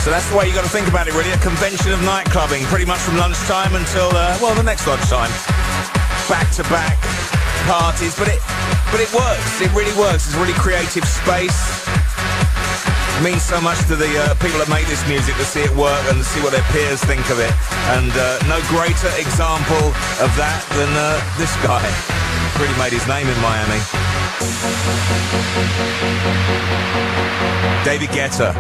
So that's the way you got to think about it, really. A convention of nightclubbing, pretty much from lunchtime until, the next lunchtime. Back-to-back parties, but it works. It really works. It's a really creative space. It means so much to the people that make this music to see it work and to see what their peers think of it. And no greater example of that than this guy. Really made his name in Miami. David Guetta.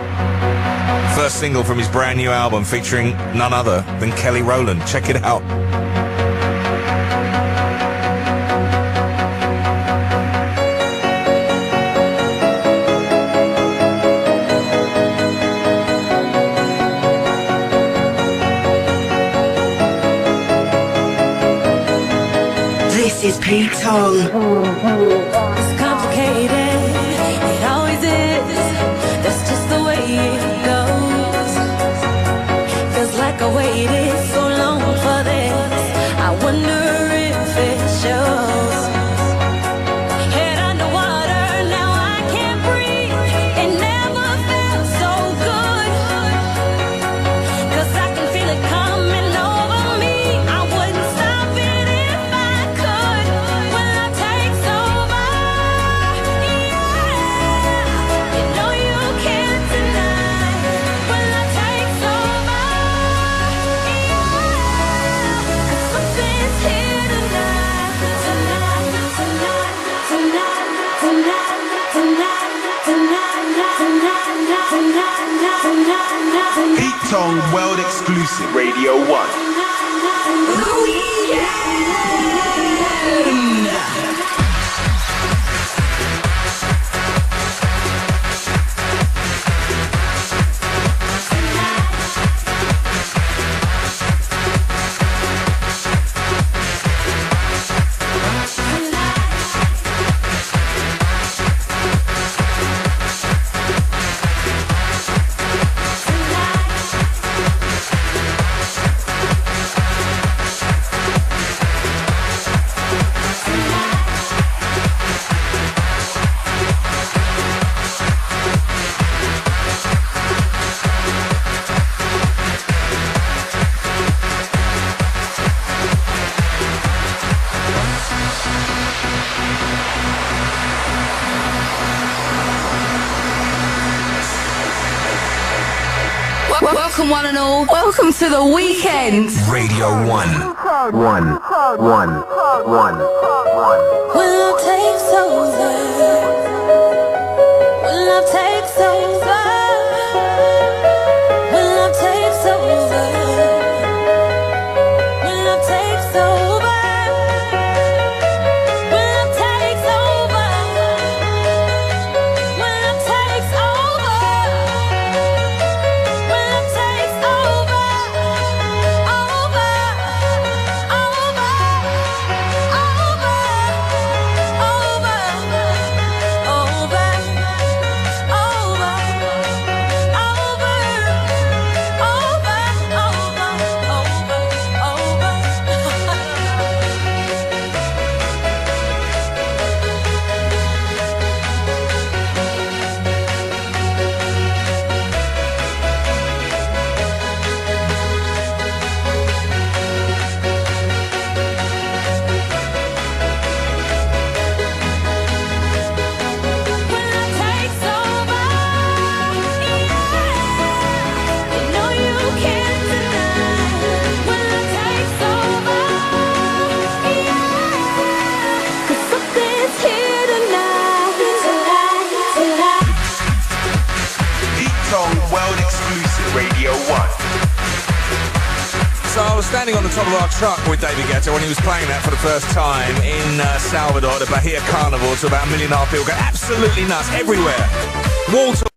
First single from his brand new album featuring none other than Kelly Rowland. Check it out. This is Pete Tong. It's complicated, it always is. That's just the way it goes. Feels like I waited so long for this. I wonder if it shows. Head underwater, now I can't breathe. It never felt so good. 'Cause I can feel it coming over me. I wouldn't stop it if I could. When love takes over, yeah. You know you can't deny. When love takes over, yeah. 'Cause something's here tonight. Tonight, tonight, tonight, tonight, tonight, tonight, tonight, tonight, tonight. Pete Tong World Exclusive Radio 1. Welcome one and all. Welcome to the weekend. Radio 1. One. When love takes over. When love takes over. When love takes over. When love takes over. When love takes over. When love takes over. When love takes over. Over. So I was standing on the top of our truck with David Guetta when he was playing that for the first time in Salvador, the Bahia Carnival, to about 1.5 million people. Go absolutely nuts everywhere. Wall to